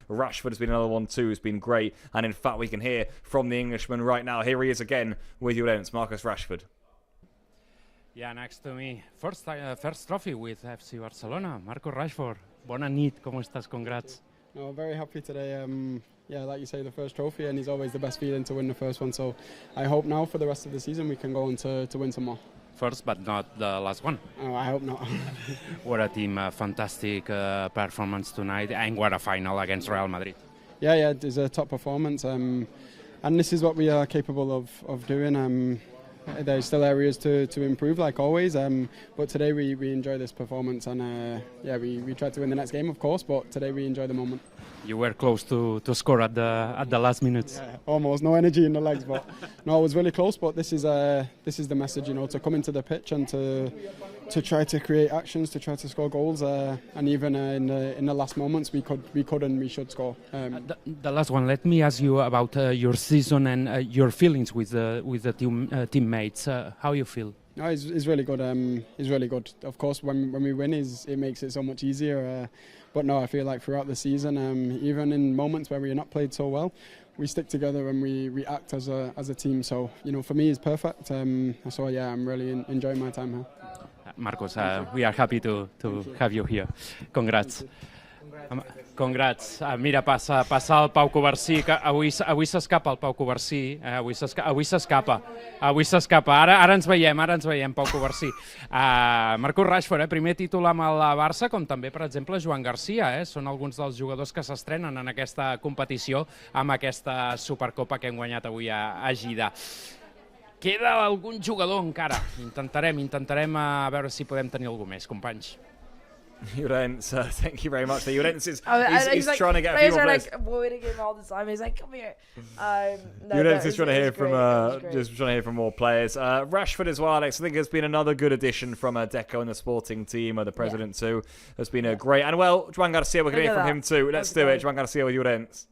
Rashford has been another one too, who's been great. And in fact, we can hear from the Englishman right now. Here he is again with Llorens, Marcus Rashford. Yeah, next to me. First trophy with FC Barcelona. Marcus Rashford. Bona nit, ¿cómo estás? Congrats. No, very happy today. Yeah, like you say, the first trophy, and it's always the best feeling to win the first one. So I hope now for the rest of the season we can go on to win some more. First, but not the last one. Oh, I hope not. What a team, fantastic performance tonight, and what a final against Real Madrid. Yeah, it's a top performance, and this is what we are capable of doing. There's still areas to improve, like always, but today we enjoy this performance, and we try to win the next game, of course, but today we enjoy the moment. You were close to score at the last minutes. Yeah, almost, no energy in the legs, but no, it was really close. But this is the message, to come into the pitch and to try to create actions, to try to score goals, and even in the last moments we could and we should score. The last one. Let me ask you about your season and your feelings with the teammates. How you feel? No, he's really good. He's really good. Of course, when we win, it makes it so much easier. But no, I feel like throughout the season, even in moments where we are not played so well, we stick together and we act as a team. So for me, it's perfect. So yeah, I'm really enjoying my time here. Marcos, we are happy to have you here. Congrats. Congrats. Mira, passa el Pau Covarsí, que avui s'escapa el Pau Covarsí, avui s'escapa. Ara ens veiem, Pau Covarsí. Marcus Rashford, primer títol amb el Barça, com també, per exemple, Joan Garcia. Són alguns dels jugadors que s'estrenen en aquesta competició amb aquesta Supercopa que hem guanyat avui a Jeddah. Queda algun jugador encara. Intentarem a veure si podem tenir algú més, companys. Llorens, thank you very much. Llorens is he's trying to get a few more players. Avoiding him all the time. He's like, "Come here." Llorens is trying to hear from more players. Rashford as well, Alex. I think has been another good addition from Deco and the sporting team, the president too. Has been a great and Joan Garcia. We're going to hear from him too. Let's do it. Joan Garcia with Llorens.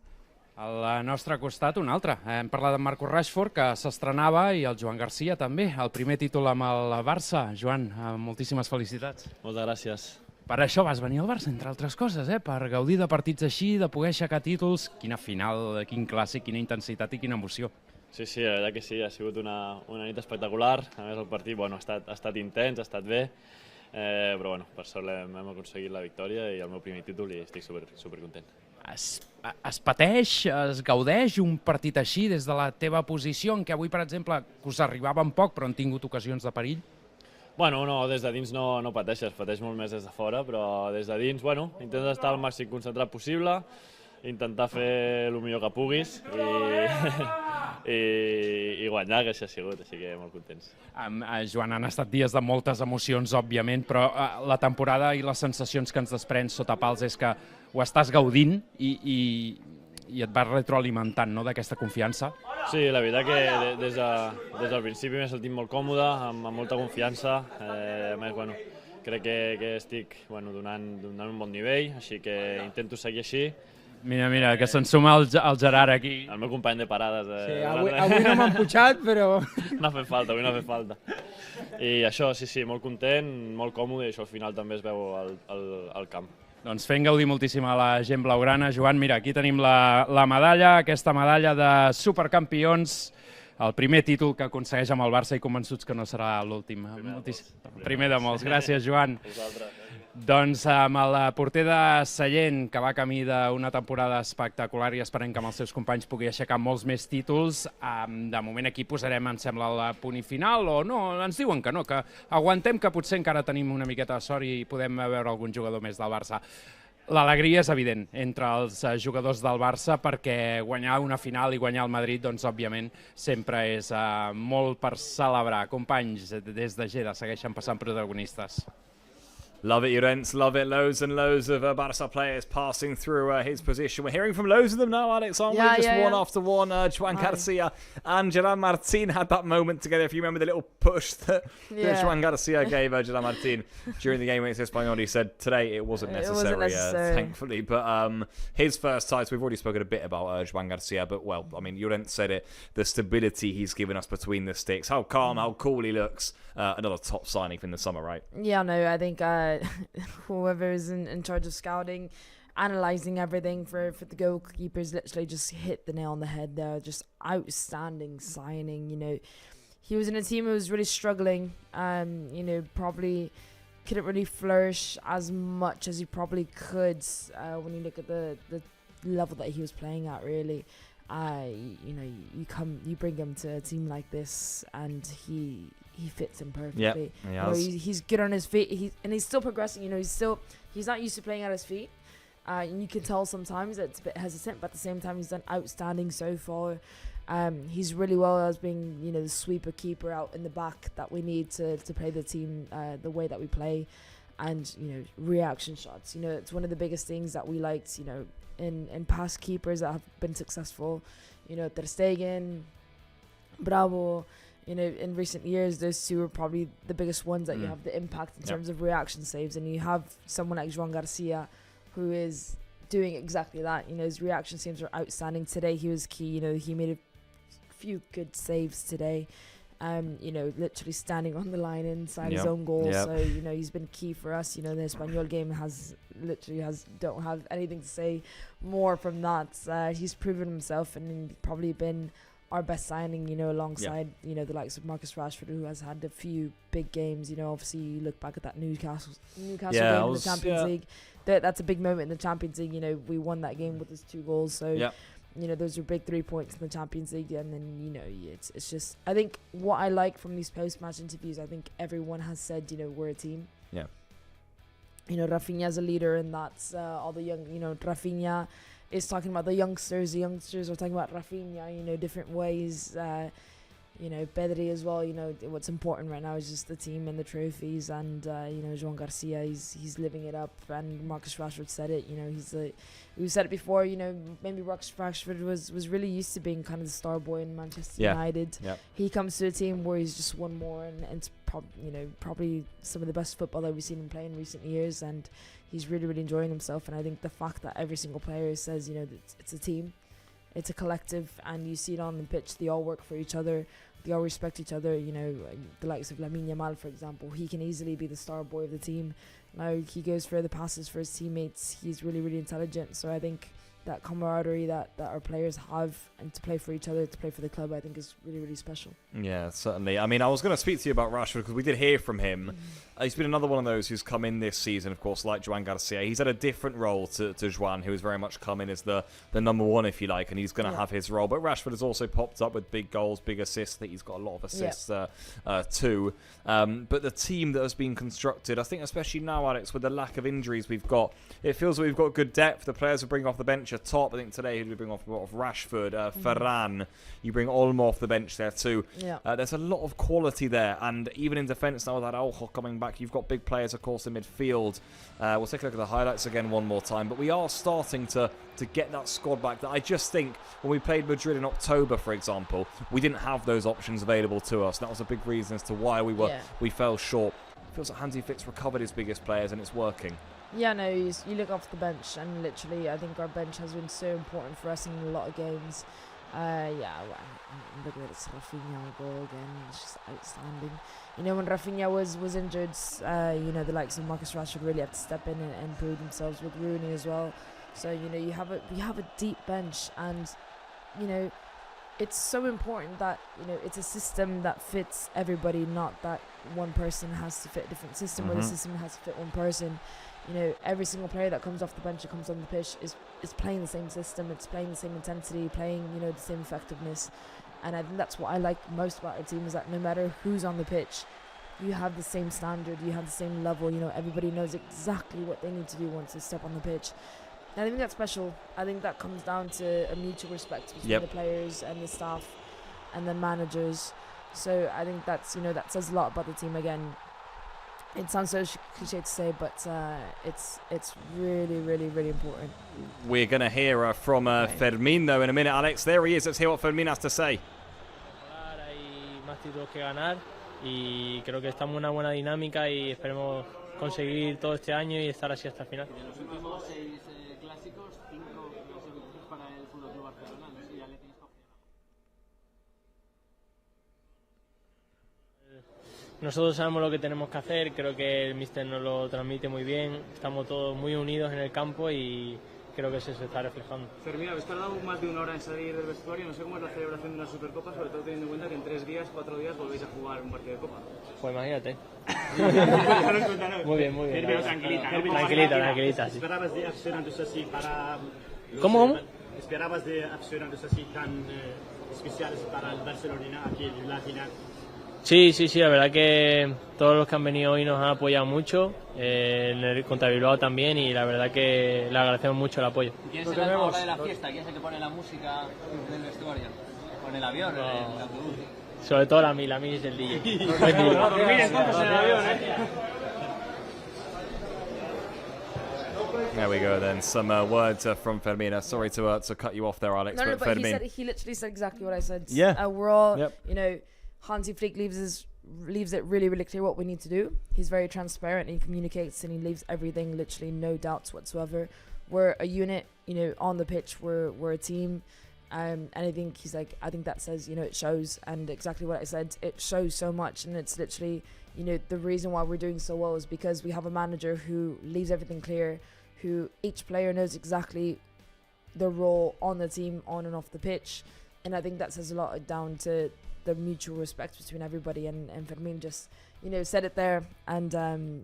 Al nostre costat, un altre. Hem parlat de Marcus Rashford, que s'estrenava, i el Joan Garcia també. El primer títol amb el Barça. Joan, moltíssimes felicitats. Moltes gràcies. Per això vas venir al Barça, entre altres coses, per gaudir de partits així, de poder aixecar títols. Quina final, quin clàssic, quina intensitat i quina emoció. Sí, la veritat que sí, ha sigut una nit espectacular. A més, el partit ha estat intens, ha estat bé, però per sort hem aconseguit la victòria i el meu primer títol i estic supercontent. Es pateix, es gaudeix un partit així des de la teva posició, en què avui, per exemple, que us arribaven poc però han tingut ocasions de perill? No, des de dins no pateixes, pateix molt més des de fora, però des de dins, intentes estar el màxim concentrat possible, intentar fer el millor que puguis i guanyar, que això ha sigut, així que molt contents. Joan, han estat dies de moltes emocions, òbviament, però la temporada i les sensacions que ens desprens sota pals és que ho estàs gaudint i et vas retroalimentant d'aquesta confiança. Sí, la veritat que des del principi m'he sentit molt còmode, amb molta confiança. A més, crec que estic donant un bon nivell, així que intento seguir així. Mira, que se'n suma el Gerard aquí. El meu company de parades. Sí, avui no m'han pujat, però... No ha fet falta, avui no ha fet falta. I això, sí, molt content, molt còmode, i això al final també es veu al camp. Doncs fent gaudir moltíssim a la gent blaugrana. Joan, mira, aquí tenim la medalla, aquesta medalla de supercampions, el primer títol que aconsegueix amb el Barça i convençuts que no serà l'últim. Primer de molts. Gràcies, Joan. Doncs amb el porter de Sallent, que va camí d'una temporada espectacular i esperem que amb els seus companys pugui aixecar molts més títols. De moment aquí posarem, em sembla, el punt final, o no, ens diuen que no, que aguantem, que potser encara tenim una miqueta de sort i podem veure algun jugador més del Barça. L'alegria és evident entre els jugadors del Barça perquè guanyar una final i guanyar el Madrid, doncs, òbviament, sempre és molt per celebrar. Companys, des de Jeddah segueixen passant protagonistes. Love it, Llorens, love it. Loads and loads of Barca players passing through his position. We're hearing from loads of them now, Alex, aren't we? Just one after one. Joan Garcia and Gerard Martin had that moment together. If you remember the little push that Joan Garcia gave Gerard Martin during the game against Espanyol, he said today it wasn't necessary, thankfully. But his first title, we've already spoken a bit about Joan Garcia, but, Llorens said it, the stability he's given us between the sticks, how calm, how cool he looks. Another top signing from the summer, right? Yeah, no, I think whoever is in charge of scouting analysing everything for the goalkeepers. Literally just hit the nail on the head there. Just outstanding signing. You know, he was in a team who was really struggling. You know, probably couldn't really flourish as much as he probably could when you look at the level that he was playing at. Really, you know, you bring him to a team like this, and he fits in perfectly. Yeah, you know, he's good on his feet. And he's still progressing. You know, he's not used to playing at his feet. And you can tell sometimes that it's a bit hesitant, but at the same time, he's done outstanding so far. He's really well as being, you know, the sweeper keeper out in the back that we need to play the team the way that we play. And, you know, reaction shots. You know, it's one of the biggest things that we liked, you know, in past keepers that have been successful. You know, Ter Stegen, Bravo. You know, in recent years, those two are probably the biggest ones that you have the impact in terms of reaction saves. And you have someone like Joan Garcia, who is doing exactly that. You know, his reaction saves are outstanding. Today, he was key. You know, he made a few good saves today. You know, literally standing on the line inside his own goal. So, you know, he's been key for us. You know, the Espanyol game don't have anything to say more from that. He's proven himself and probably been our best signing, you know, alongside, you know, the likes of Marcus Rashford, who has had a few big games. You know, obviously you look back at that Newcastle game in the Champions League. That's a big moment in the Champions League. You know, we won that game with his 2 goals. So, you know, those are big 3 points in the Champions League. And then, you know, it's just, I think what I like from these post-match interviews, I think everyone has said, you know, we're a team. Yeah. You know, Raphinha's a leader, and that's all the young, you know, Raphinha is talking about the youngsters are talking about Raphinha, you know, different ways. You know, Pedri as well. You know, what's important right now is just the team and the trophies. And you know, Joan Garcia, he's living it up. And Marcus Rashford said it. You know, we've said it before. You know, maybe Marcus Rashford was really used to being kind of the star boy in Manchester United. He comes to a team where he's just won more, and it's probably some of the best football that we've seen him play in recent years. And he's really, really enjoying himself. And I think the fact that every single player says, you know, that it's a team. It's a collective, and you see it on the pitch. They all work for each other. They all respect each other. You know, the likes of Lamine Yamal, for example, he can easily be the star boy of the team. Now he goes for the passes for his teammates. He's really, really intelligent. So I think that camaraderie that our players have, and to play for each other, to play for the club, I think is really, really special. Yeah, certainly. I mean, I was going to speak to you about Rashford because we did hear from him. He's been another one of those who's come in this season, of course, like Joan Garcia. He's had a different role to Joan, who has very much come in as the number one, if you like, and he's going to have his role. But Rashford has also popped up with big goals, big assists. I think he's got a lot of assists too. But the team that has been constructed, I think especially now, Alex, with the lack of injuries we've got, it feels like we've got good depth. The players we bring off the bench are top. I think today we bring off Rashford, Ferran. You bring Olmo off the bench there too. There's a lot of quality there, and even in defence now with that Araujo coming back, you've got big players, of course, in midfield. We'll take a look at the highlights again one more time, but we are starting to get that squad back that I just think when we played Madrid in October, for example, we didn't have those options available to us. That was a big reason as to why we fell short. It feels like Hansi Flick's recovered his biggest players and it's working. Yeah, no, you look off the bench, and literally I think our bench has been so important for us in a lot of games. I'm looking at this Raphinha goal again. It's just outstanding. You know, when Raphinha was injured, you know, the likes of Marcus Rashford really have to step in and prove themselves, with Rooney as well. So, you know, we have a deep bench, and, you know, it's so important that, you know, it's a system that fits everybody, not that one person has to fit a different system or the system has to fit one person. You know, every single player that comes off the bench or comes on the pitch is playing the same system. It's playing the same intensity, playing, you know, the same effectiveness. And I think that's what I like most about our team, is that no matter who's on the pitch, you have the same standard, you have the same level. You know, everybody knows exactly what they need to do once they step on the pitch. And I think that's special. I think that comes down to a mutual respect between the players and the staff and the managers. So I think that's, you know, that says a lot about the team. Again, it sounds so cliche to say, but it's really, really, really important. We're going to hear from Fermín, though, in a minute, Alex. There he is. Let's hear what Fermín has to say. Hay más títulos que ganar y creo que estamos en una buena dinámica y esperemos conseguir todo este año y estar así hasta el final. En los últimos 6 clásicos, 5 para el Fútbol Club Barcelona. No sé si ya le tienes confianza. nosotros sabemos lo que tenemos que hacer, creo que el míster nos lo transmite muy bien, estamos todos muy unidos en el campo y creo que eso se está reflejando. Fermín, habéis tardado más de 1 hora en salir del vestuario, no sé cómo es la celebración de una Supercopa, sobre todo teniendo en cuenta que en 3 días, 4 días volvéis a jugar un partido de Copa. Pues imagínate. Cuéntanos. Muy bien, muy bien. Pero tranquilita, tranquilita. Sí. ¿Esperabas de aficionados así para... ¿Cómo? ¿Esperabas de aficionados así tan especiales para el Barcelona aquí en la final? Sí, la verdad que todos los que han venido hoy nos han apoyado mucho, contra Bilbao también, y la verdad que le agradecemos mucho el apoyo. ¿Quién es el alma de la fiesta? ¿Quién es el que pone la música del vestuario? ¿Con el avión? No. ¿El autobús? Sobre todo Lamine es el DJ. Mira, entonces en el avión, There we go then. Some words from Fermina. Sorry to cut you off there, Alex. No, but but Fermin. he literally said exactly what I said. Yeah. We're all, Yep. you know, Hansi Flick leaves it really, really clear what we need to do. He's very transparent and he communicates and he leaves everything, literally no doubts whatsoever. We're a unit, you know, on the pitch. We're a team. And I think he's like, I think that says, you know, it shows, and exactly what I said, it shows so much, and it's literally, you know, the reason why we're doing so well is because we have a manager who leaves everything clear, who each player knows exactly their role on the team, on and off the pitch, and I think that says a lot down to the mutual respect between everybody, and Fermin just, you know, said it there, and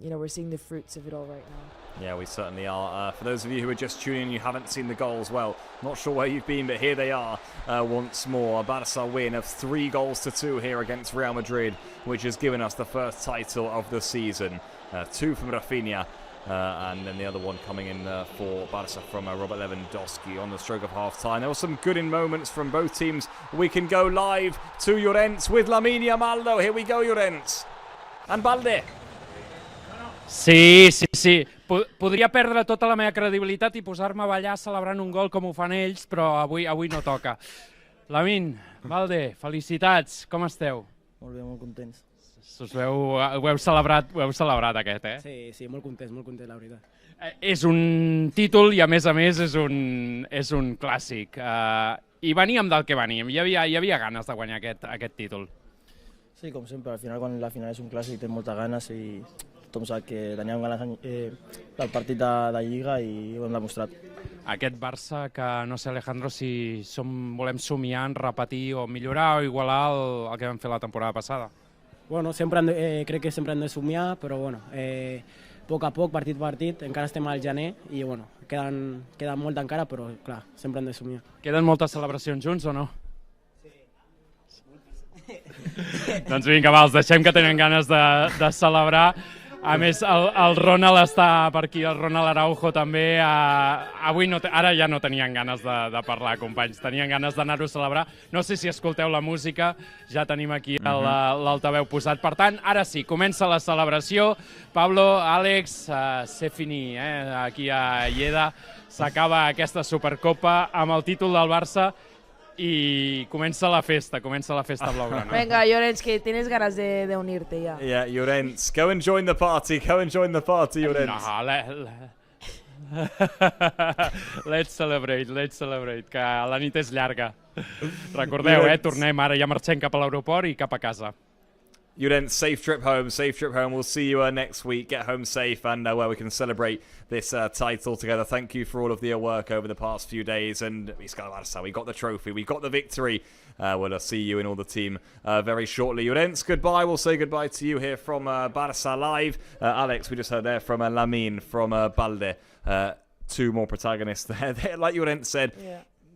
you know, we're seeing the fruits of it all right now. Yeah, we certainly are. For those of you who are just tuning in, you haven't seen the goals. Well, not sure where you've been, but here they are once more. A Barca win of 3-2 here against Real Madrid, which has given us the first title of the season. 2 from Raphinha, and then the other one coming in for Barca from Robert Lewandowski on the stroke of half-time. There were some good moments from both teams. We can go live to Llorens with Lamine Yamal, though. Here we go, Llorens. And Balde. Sí. Podria perdre tota la meva credibilitat i posar-me a ballar celebrant un gol com ho fan ells, però avui no toca. Lamine, Balde, felicitats, com esteu? Molt bé, molt contents. Ho heu celebrat aquest, eh? Sí, molt contents, la veritat. És un títol i a més és un clàssic. I veníem del que veníem, hi havia ganes de guanyar aquest títol. Sí, com sempre, al final quan la final és un clàssic té moltes ganes i tothom sap que teníem ganes del partit de Lliga i ho hem demostrat. Aquest Barça que, no sé, Alejandro, si volem somiar en repetir o millorar o igualar el que vam fer la temporada passada. Bueno, crec que sempre hem de somiar, però bueno, a poc, partit per partit, encara estem al gener i bueno, queden molt encara, però clar, sempre hem de somiar. Queden moltes celebracions junts o no? Doncs vinga, va, els deixem que tenen ganes de celebrar. A més, el Ronald està per aquí, el Ronald Araujo també. Ara ja no tenien ganes de parlar, companys, tenien ganes d'anar-ho a celebrar. No sé si escolteu la música, ja tenim aquí l'altaveu posat. Per tant, ara sí, comença la celebració. Pablo, Àlex, c'est fini, aquí a Jeddah. S'acaba aquesta Supercopa amb el títol del Barça. Y comença la festa blaugrana. Venga, Llorens, que tienes ganas de unirte ya. Yeah, Llorens, go and join the party, Llorens. No, let's celebrate, que la nit és llarga. Recordeu, tornem ara, ja marxem cap a l'aeroport i cap a casa. Llorens, safe trip home. We'll see you next week. Get home safe, and where we can celebrate this title together. Thank you for all of the work over the past few days, and we got the trophy, we got the victory. We'll see you and all the team very shortly. Llorens, goodbye. We'll say goodbye to you here from Barca Live. Alex, we just heard there from Lamine, from Balde. 2 more protagonists there. Like Llorens said,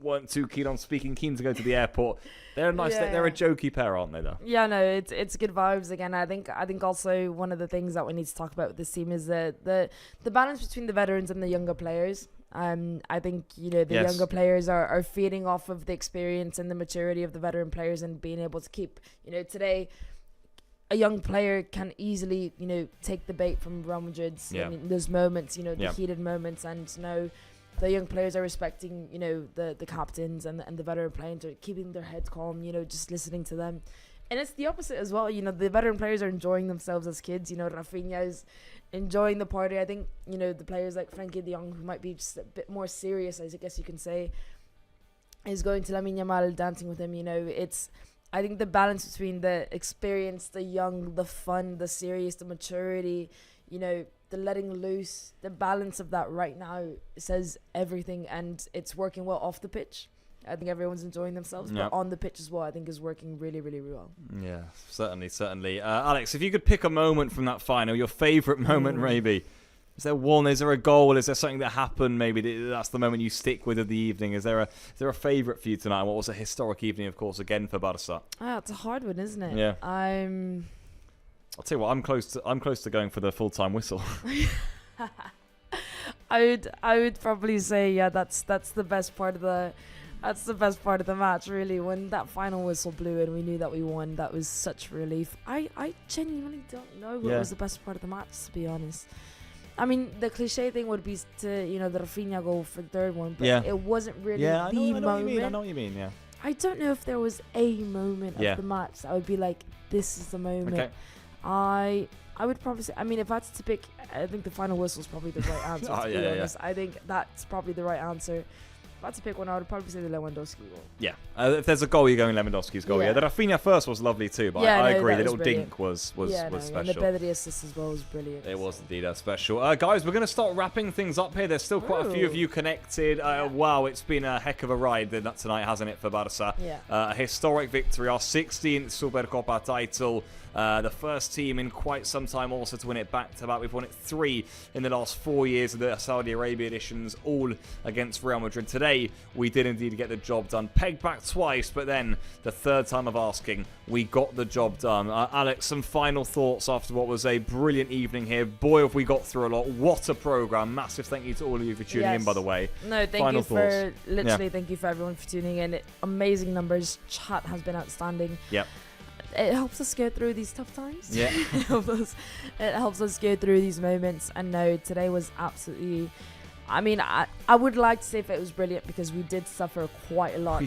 weren't too keen on speaking, keen to go to the airport. They're nice. Yeah. They're a jokey pair, aren't they? Though. Yeah, no, it's good vibes again. I think also one of the things that we need to talk about with this team is the balance between the veterans and the younger players. I think the younger players are feeding off of the experience and the maturity of the veteran players and being able to keep. Today, a young player can easily take the bait from Real Madrid. Yeah. I mean, those moments, the heated moments, and the young players are respecting, the captains and the veteran players are keeping their heads calm, just listening to them. And it's the opposite as well. The veteran players are enjoying themselves as kids. Raphinha is enjoying the party. I think, the players like Frankie de Jong, who might be just a bit more serious, I guess you can say, is going to Lamine Yamal, dancing with him. I think the balance between the experience, the young, the fun, the serious, the maturity, you know, the letting loose, the balance of that right now says everything, and it's working well off the pitch. I think everyone's enjoying themselves, but on the pitch as well, I think is working really, really well. Yeah, certainly. Alex, if you could pick a moment from that final, your favourite moment maybe. Is there one? Is there a goal? Is there something that happened? Maybe that's the moment you stick with of the evening. Is there a favourite for you tonight? What was a historic evening, of course, again for Barca? It's a hard one, isn't it? Yeah. I'll tell you what. I'm close to going for the full-time whistle. I would probably say that's the best part of the match, really. When that final whistle blew and we knew that we won, that was such relief. I genuinely don't know what was the best part of the match, to be honest. I mean, the cliche thing would be to, you know, the Raphinha goal for the third one, but it wasn't really the moment. I know what you mean, yeah. I don't know if there was a moment of the match that would be like, this is the moment. Okay. I would probably say, I mean, if I had to pick, I think the final whistle is probably the right answer, to be honest. I think that's probably the right answer. If I had to pick one, I would probably say the Lewandowski goal. Yeah. If there's a goal, you're going Lewandowski's goal. Yeah. The Raphinha first was lovely too, but I agree. The little dink was special. And the Pedri assist as well was brilliant. It was indeed special. Guys, we're going to start wrapping things up here. There's still quite a few of you connected. Wow, it's been a heck of a ride tonight, hasn't it, for Barca? Yeah. A historic victory, our 16th Supercopa title. The first team in quite some time also to win it back-to-back. We've won it 3 in the last 4 years of the Saudi Arabia editions, all against Real Madrid. Today, we did indeed get the job done. Pegged back twice, but then the third time of asking, we got the job done. Alex, some final thoughts after what was a brilliant evening here. Boy, have we got through a lot. What a programme. Massive thank you to all of you for tuning in, by the way. No, thank you for everyone for tuning in. Amazing numbers. Chat has been outstanding. Yep. It helps us go through these tough times. Yeah. It helps us go through these moments. And no, today was absolutely... I mean, I would like to say if it was brilliant, because we did suffer quite a lot.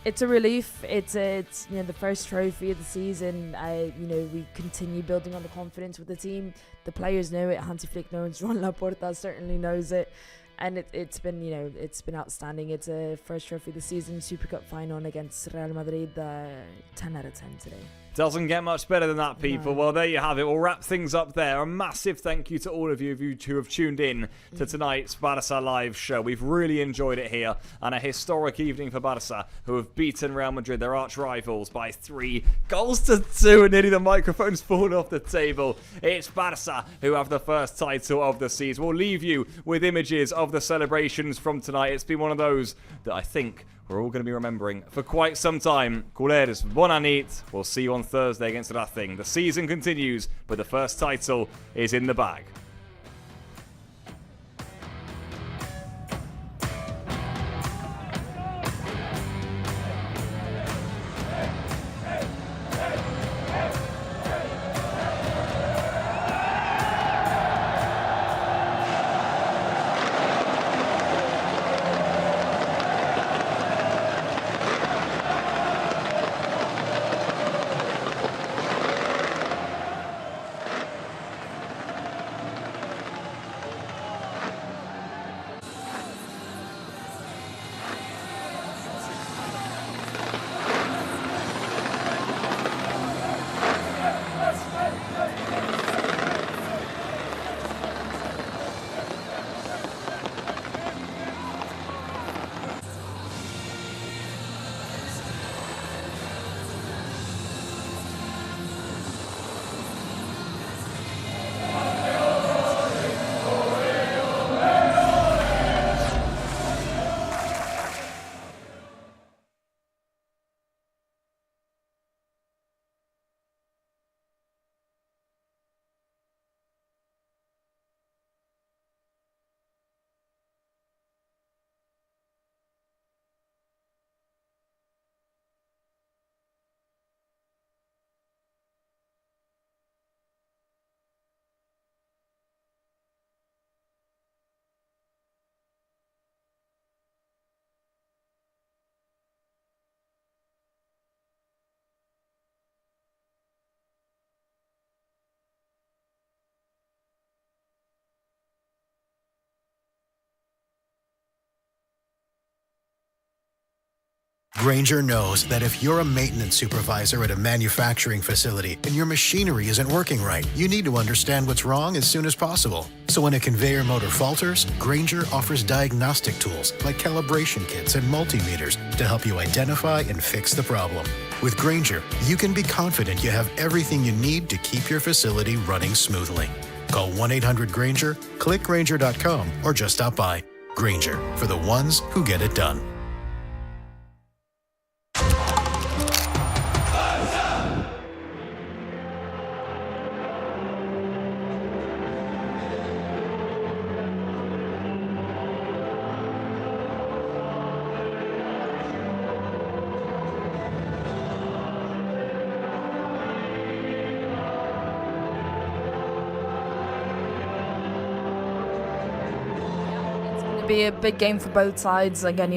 It's a relief. It's you know, the first trophy of the season. You know, we continue building on the confidence with the team. The players know it. Hansi Flick knows. Joan Laporta certainly knows it. And it's been, you know, it's been outstanding. It's a first trophy of the season, Super Cup final against Real Madrid. 10 out of 10 today. Doesn't get much better than that, people. No. Well, there you have it. We'll wrap things up there. A massive thank you to all of you who have tuned in to tonight's Barca Live show. We've really enjoyed it here, and a historic evening for Barca, who have beaten Real Madrid, their arch rivals, by 3-2, and nearly the microphone's fallen off the table. It's Barca who have the first title of the season. We'll leave you with images of the celebrations from tonight. It's been one of those that I think we're all going to be remembering for quite some time. Culers, bona nit. We'll see you on Thursday against Racing. The season continues, but the first title is in the bag. Grainger knows that if you're a maintenance supervisor at a manufacturing facility and your machinery isn't working right, you need to understand what's wrong as soon as possible. So when a conveyor motor falters, Grainger offers diagnostic tools like calibration kits and multimeters to help you identify and fix the problem. With Grainger, you can be confident you have everything you need to keep your facility running smoothly. Call 1-800-GRAINGER, click Grainger.com, or just stop by. Grainger, for the ones who get it done. Be a big game for both sides. Again,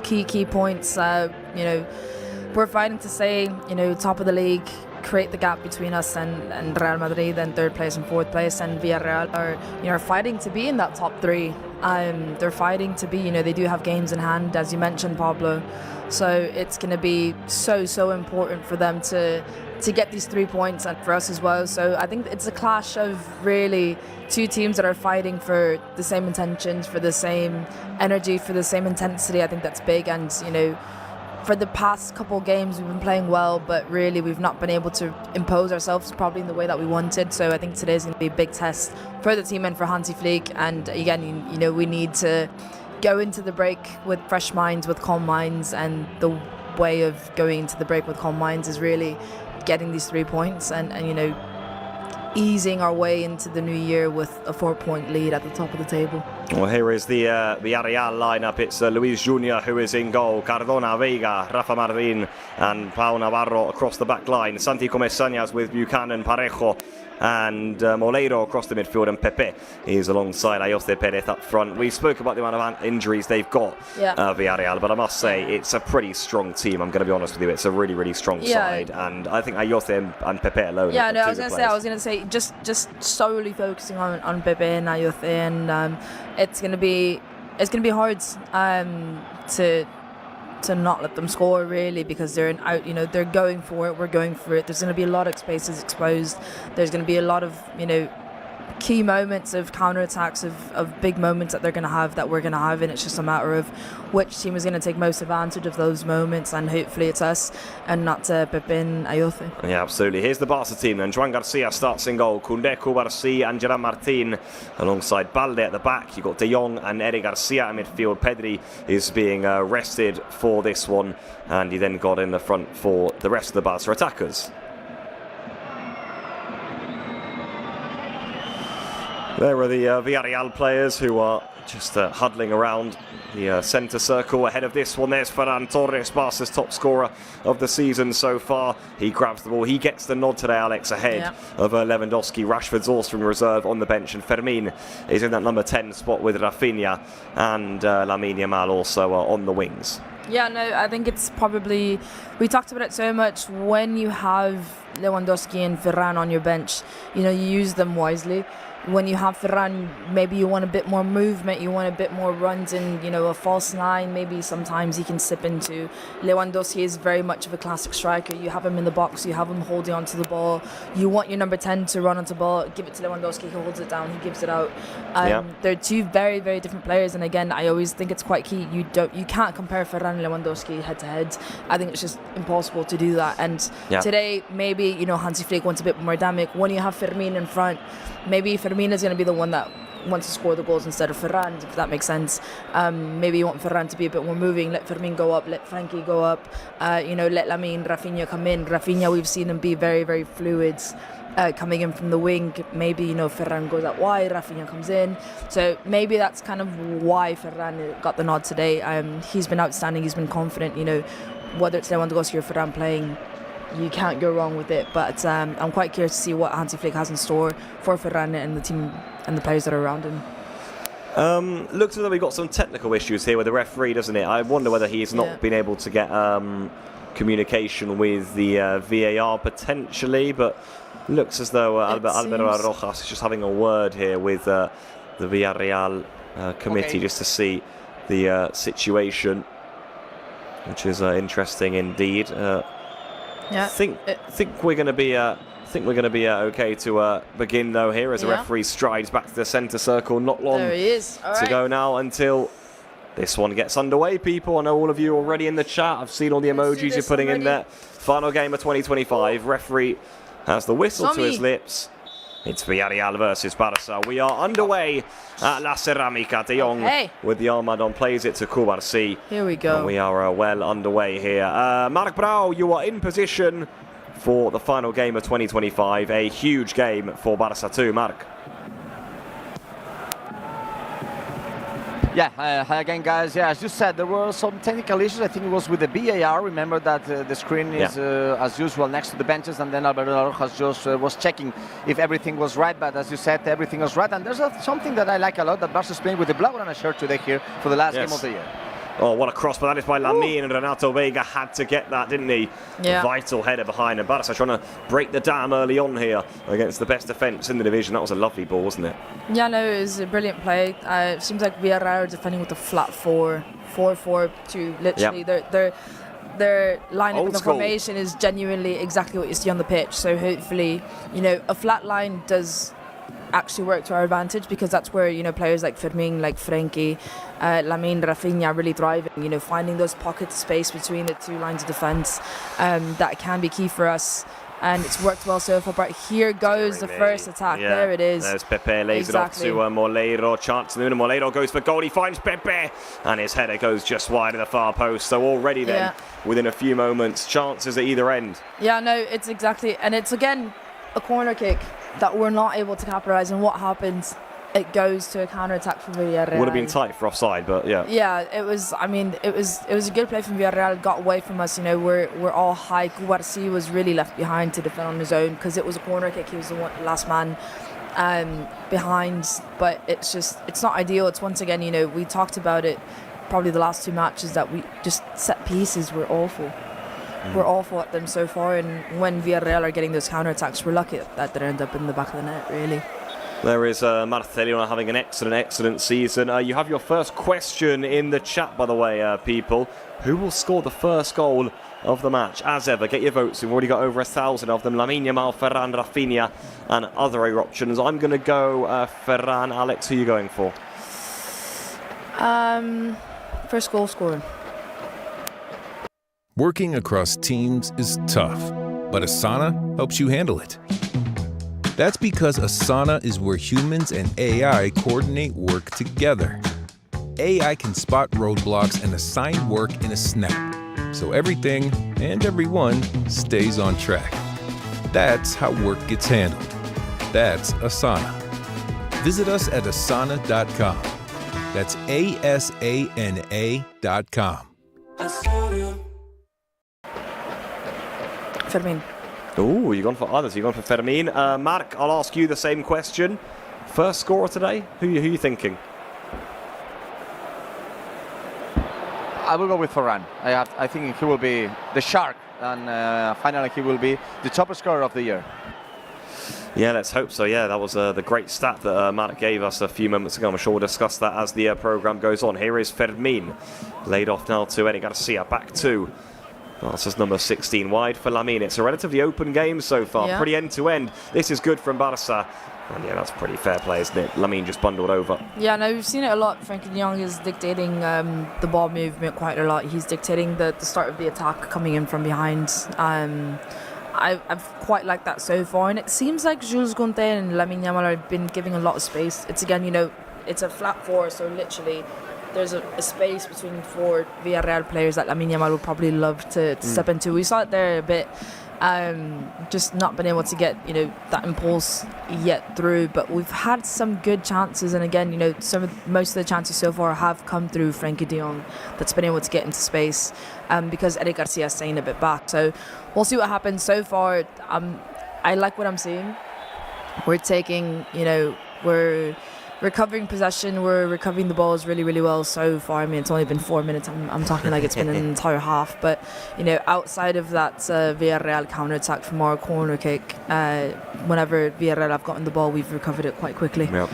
key points. We're fighting to stay, top of the league, create the gap between us and Real Madrid, and third place and fourth place, and Villarreal are fighting to be in that top three. They're fighting to be, they do have games in hand, as you mentioned, Pablo. So it's going to be so important for them to get these 3 points, and for us as well. So I think it's a clash of really two teams that are fighting for the same intentions, for the same energy, for the same intensity. I think that's big. And for the past couple of games we've been playing well, but really we've not been able to impose ourselves probably in the way that we wanted. So I think today's going to be a big test for the team and for Hansi Flick. And again, we need to go into the break with fresh minds, with calm minds, and the way of going into the break with calm minds is really getting these 3 points and easing our way into the new year with a 4-point lead at the top of the table. Well, here is the Villarreal lineup. It's Luis Jr who is in goal, Cardona, Veiga, Rafa Martin and Pau Navarro across the back line, Santi Comesañas with Buchanan, Parejo and Moleiro across the midfield, and Pepe is alongside Ayoce Perez up front. We spoke about the amount of injuries they've got, Villarreal, but I must say it's a pretty strong team. I'm going to be honest with you, it's a really strong side, and I think Ayoce and Pepe alone. Yeah, no, I was going to say just solely focusing on Pepe and Ayoce, and it's going to be hard to not let them score, really, because they're they're going for it, we're going for it. There's going to be a lot of spaces exposed. There's going to be a lot of key moments of counterattacks, of big moments that we're going to have, and it's just a matter of which team is going to take most advantage of those moments, and hopefully it's us and not Pepe and Ayoce. Yeah, absolutely. Here's the Barca team then. Joan Garcia starts in goal, Koundé, Cubarsí and Gerard Martin alongside Balde at the back. You've got De Jong and Eric Garcia in midfield. Pedri is being rested for this one, and he then got in the front for the rest of the Barca attackers. There are the Villarreal players who are just huddling around the centre circle ahead of this one. There's Ferran Torres, Barca's top scorer of the season so far. He grabs the ball. He gets the nod today, Alex, ahead of Lewandowski. Rashford's also in reserve on the bench, and Fermin is in that number 10 spot with Raphinha, and Lamine Yamal also on the wings. Yeah, no, I think it's probably, we talked about it so much, when you have Lewandowski and Ferran on your bench, you use them wisely. When you have Ferran, maybe you want a bit more movement, you want a bit more runs in, a false nine. Maybe sometimes he can slip into. Lewandowski is very much of a classic striker. You have him in the box, you have him holding onto the ball. You want your number 10 to run onto the ball, give it to Lewandowski, he holds it down, he gives it out. They're two very, very different players, and again, I always think it's quite key. You can't compare Ferran and Lewandowski head to head. I think it's just impossible to do that. And today, maybe, Hansi Flick wants a bit more dynamic. When you have Fermin in front, maybe Fermin is going to be the one that wants to score the goals instead of Ferran, if that makes sense. Maybe you want Ferran to be a bit more moving, let Fermin go up, let Frankie go up, let Lamine, Raphinha come in. Raphinha, we've seen him be very, very fluid coming in from the wing. Maybe, Ferran goes out wide, Raphinha comes in. So maybe that's kind of why Ferran got the nod today. He's been outstanding, he's been confident, whether it's Lewandowski or Ferran playing, you can't go wrong with it. But I'm quite curious to see what Hansi Flick has in store for Ferran and the team and the players that are around him. Looks as though we've got some technical issues here with the referee, doesn't it? I wonder whether he's not been able to get communication with the VAR potentially, but looks as though Alvaro Rojas is just having a word here with the Villarreal committee just to see the situation. which is interesting indeed. Yeah. Think we're going to be okay to begin though here as the referee strides back to the centre circle. Not long there he is. to go now until this one gets underway, people. I know all of you already in the chat. I've seen all the emojis you're putting in there. Final game of 2025. Referee has the whistle to his lips. It's Villarreal versus Barca. We are underway at La Ceramica. De Jong with the armband on plays it to Cubarsí. Here we go. And we are well underway here. Marc Brau, you are in position for the final game of 2025. A huge game for Barca too, Marc. Yeah, hi again, guys. Yeah, as you said, there were some technical issues. I think it was with the VAR. Remember that the screen is, as usual, next to the benches, and then Alberto Rojas just was checking if everything was right. But as you said, everything was right. And there's something that I like a lot, that Barca is playing with the Blaugrana shirt today here for the last game of the year. Oh, what a cross, but that is by Lamine, and Renato Vega had to get that, didn't he? Yeah. A vital header behind, and Barca trying to break the dam early on here against the best defence in the division. That was a lovely ball, wasn't it? Yeah, no, it was a brilliant play. It seems like Villarreal are defending with a flat 4-4-2. Literally, their lineup in the formation is genuinely exactly what you see on the pitch. So hopefully, a flat line does actually work to our advantage, because that's where players like Fermin, like Frenkie, Lamine, Raphinha really thriving. Finding those pockets of space between the two lines of defence, that can be key for us. And it's worked well so far. But here goes the first attack. Yeah. There it is. There's Pepe, lays it off to Moleiro. Chance in the middle. Moleiro goes for goal. He finds Pepe, and his header goes just wide of the far post. So already then, within a few moments, chances at either end. Yeah, no, it's exactly, and it's again a corner kick that we're not able to capitalise. And what happens? It goes to a counter-attack from Villarreal. Would have been tight for offside, but yeah. Yeah, it was. I mean, it was a good play from Villarreal. Got away from us. We're all high. Cubarsí was really left behind to defend on his own, because it was a corner kick. He was the last man behind. But it's not ideal. It's once again, we talked about it probably the last two matches, that we just set pieces. We're awful. We're awful at them so far. And when Villarreal are getting those counter-attacks, we're lucky that they end up in the back of the net, really. There is Marcelino having an excellent season. You have your first question in the chat, by the way, people. Who will score the first goal of the match? As ever, get your votes. We've already got over 1,000 of them. Lamine Yamal, Ferran, Raphinha, and other options. I'm going to go Ferran. Alex, who are you going for? First goal scorer. Working across teams is tough, but Asana helps you handle it. That's because Asana is where humans and AI coordinate work together. AI can spot roadblocks and assign work in a snap, so everything and everyone stays on track. That's how work gets handled. That's Asana. Visit us at asana.com. That's ASANA.com. Fermin. Oh, you've gone for others. You've gone for Fermin. Marc, I'll ask you the same question. First scorer today, who are you thinking? I will go with Ferran. I think he will be the shark, and finally he will be the top scorer of the year. Yeah, let's hope so. Yeah, that was the great stat that Marc gave us a few moments ago. I'm sure we'll discuss that as the programme goes on. Here is Fermin, laid off now to Eddie Garcia, back to. That's just number 16 wide for Lamine. It's a relatively open game so far, pretty end-to-end. This is good from Barca. And yeah, that's pretty fair play, isn't it? Lamine just bundled over. Yeah, no, we've seen it a lot. Frenkie de Jong is dictating the ball movement quite a lot. He's dictating the start of the attack coming in from behind. I've quite liked that so far. And it seems like Jules Koundé and Lamine Yamal have been giving a lot of space. It's again, it's a flat four, so literally there's a space between four Villarreal players that Lamine Yamal would probably love to step into. We saw it there a bit, just not been able to get that impulse yet through. But we've had some good chances, and again, most of the chances so far have come through Frenkie de Jong that's been able to get into space, because Eric Garcia is staying a bit back. So we'll see what happens. So far, I like what I'm seeing. We're taking, we're recovering possession, we're recovering the balls really, really well so far. I mean, it's only been 4 minutes. I'm talking like it's been an entire half. But, outside of that Villarreal counter-attack from our corner kick, whenever Villarreal have gotten the ball, we've recovered it quite quickly. Yep.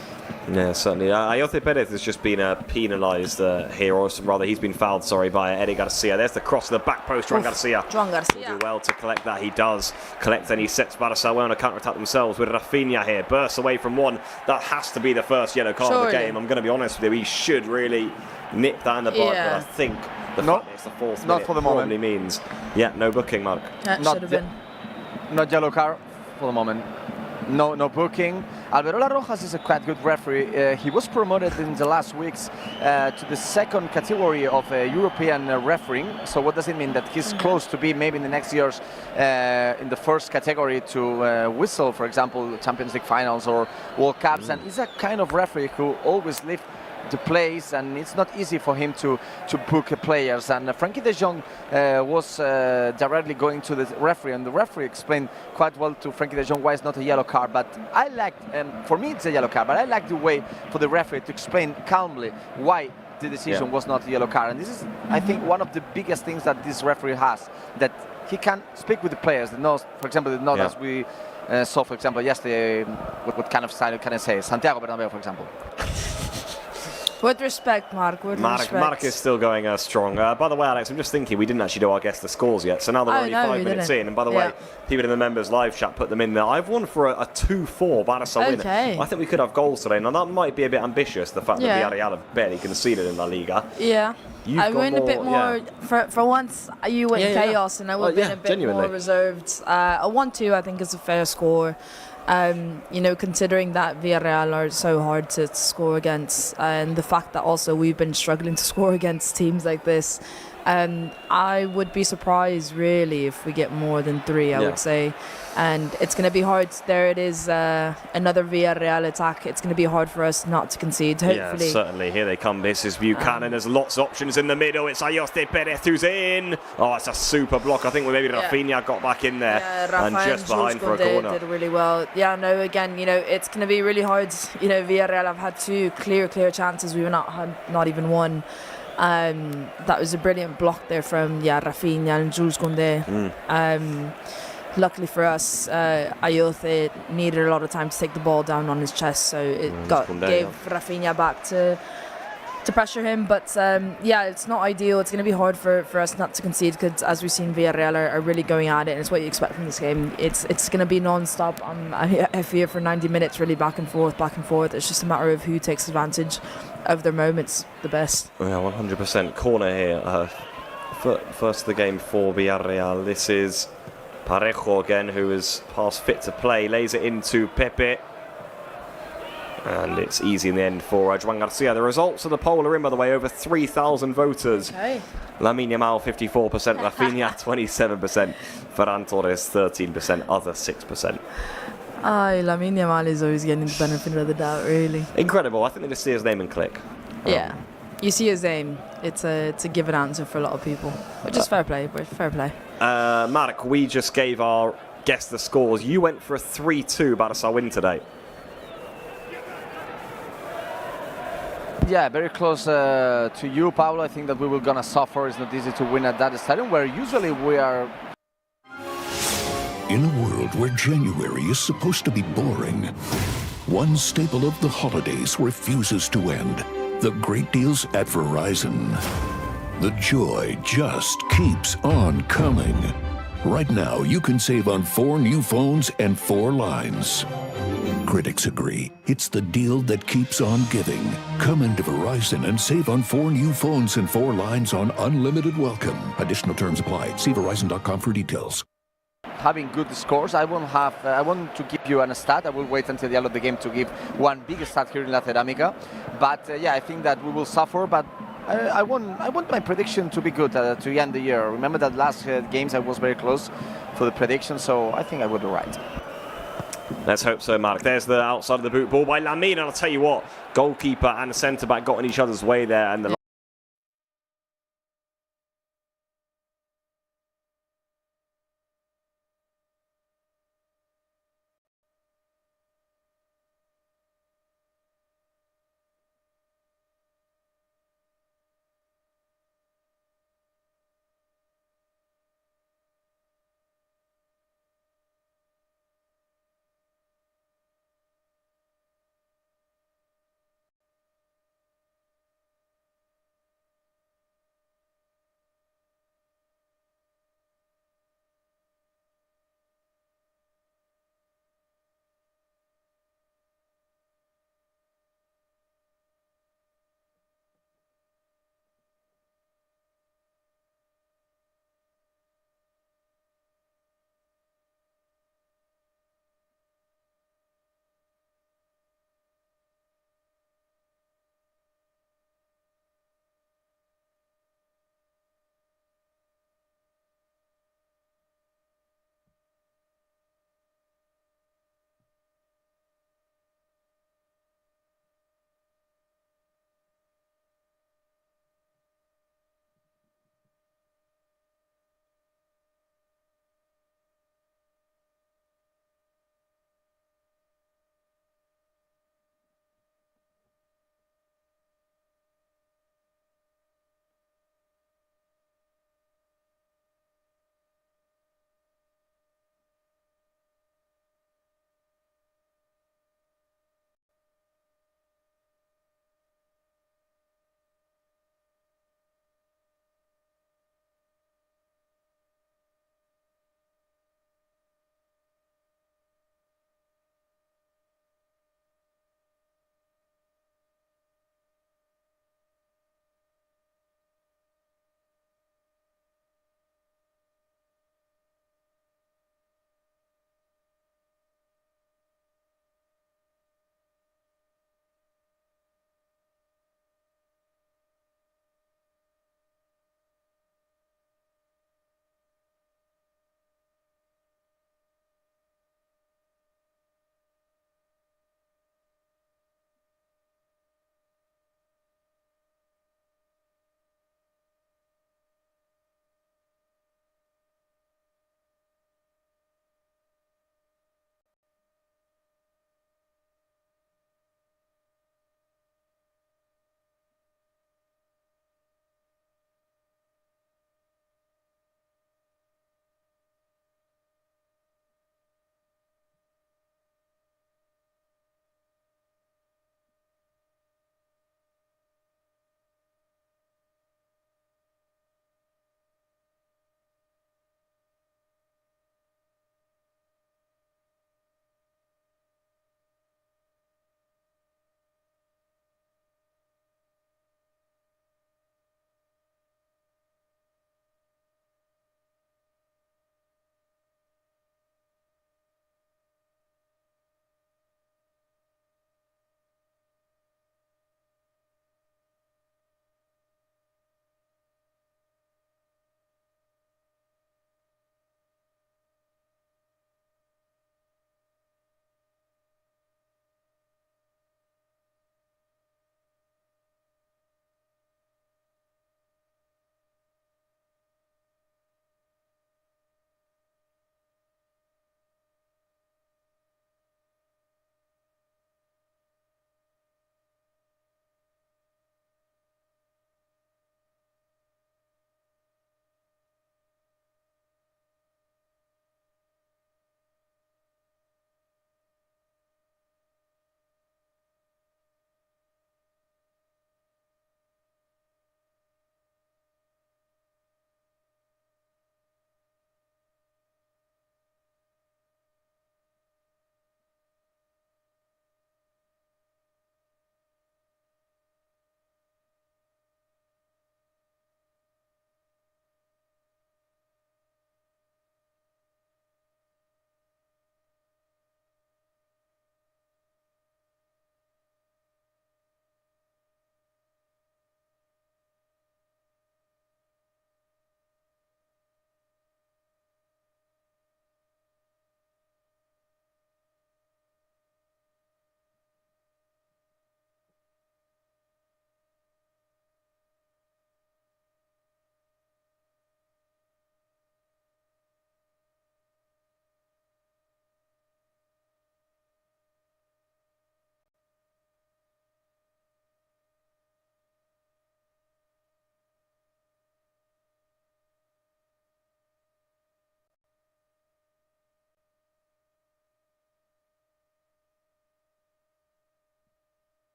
Yeah, certainly. Ayoce Perez has just been penalised here, or rather he's been fouled, by Eddie Garcia. There's the cross to the back post. Joan Garcia will do well to collect that. He does collect, and he sets Barca well on a counter-attack themselves with Raphinha here. Bursts away from one. That has to be the first yellow card of the game. I'm going to be honest with you. He should really nip that in the bud, but I think the fact it's the fourth minute for the probably means, no booking, Mark. That should have been. Not yellow card for the moment. No booking. Alberola Rojas is a quite good referee. He was promoted in the last weeks to the second category of European refereeing. So what does it mean? That he's close to be maybe in the next years in the first category to whistle, for example, Champions League finals or World Cups. And he's a kind of referee who always lives the plays, and it's not easy for him to book players. And Frankie de Jong was directly going to the referee, and the referee explained quite well to Frankie de Jong why it's not a yellow card. But I like, for me it's a yellow card, but I like the way for the referee to explain calmly why the decision was not a yellow card. And this is, I think, one of the biggest things that this referee has, that he can speak with the players. The nose, for example, the nose as we saw, for example, yesterday. What kind of style can I say? Santiago Bernabeu, for example. With respect, Mark. Mark is still going strong. By the way, Alex, I'm just thinking we didn't actually do our guess the scores yet. So now that we're only 5 minutes in, and by the way, people in the members live chat put them in there. I've won for a 2-4 Barca win. I think we could have goals today. Now that might be a bit ambitious, the fact that Villarreal have barely conceded in La Liga. Yeah. I went a bit more. For once, you went chaos, and I would have been a bit more reserved. A 1-2, I think, is a fair score. Considering that Villarreal are so hard to score against, and the fact that also we've been struggling to score against teams like this, I would be surprised really if we get more than 3, I would say. And it's going to be hard. There it is, another Villarreal attack. It's going to be hard for us not to concede, hopefully. Yeah, certainly. Here they come. This is Buchanan. There's lots of options in the middle. It's Ayoce Perez who's in. Oh, it's a super block. I think maybe Raphinha got back in there and just behind for a corner. Did really well. Yeah, no, again, it's going to be really hard. Villarreal have had 2 clear chances. We were not even one. That was a brilliant block there from Raphinha and Jules Koundé. Luckily for us, Ayoce needed a lot of time to take the ball down on his chest, so it gave Raphinha back to pressure him. But it's not ideal. It's going to be hard for us not to concede, because as we've seen, Villarreal are really going at it, and it's what you expect from this game. It's going to be non-stop. I fear for 90 minutes, really back and forth. It's just a matter of who takes advantage of their moments the best. Yeah, 100% corner here. First of the game for Villarreal. This is Parejo again, who is past fit to play, lays it into Pepe, and it's easy in the end for Joan Garcia. The results of the poll are in, by the way, over 3,000 voters. Lamine Yamal 54%, Raphinha 27%, Ferran Torres 13%, other 6%. Lamine Yamal is always getting the benefit of the doubt, really. Incredible. I think they just see his name and click. Yeah. You see his name, it's a given answer for a lot of people, which is fair play. Mark, we just gave our guess the scores. You went for a 3-2 Barca win today. Yeah, very close to you, Paulo. I think that we were gonna suffer. It's not easy to win at that stadium, where usually we are. In a world where January is supposed to be boring, one staple of the holidays refuses to end. The great deals at Verizon. The joy just keeps on coming. Right now, you can save on 4 new phones and 4 lines. Critics agree, it's the deal that keeps on giving. Come into Verizon and save on 4 new phones and 4 lines on unlimited welcome. Additional terms apply. See Verizon.com for details. Having good scores, I want to give you a stat. I will wait until the end of the game to give one big stat here in La Cerámica. But I think that we will suffer. But I want my prediction to be good to end the year. Remember that last games I was very close for the prediction, so I think I will be right. Let's hope so, Mark. There's the outside of the boot ball by Lamine, and I'll tell you what, goalkeeper and centre-back got in each other's way there, and the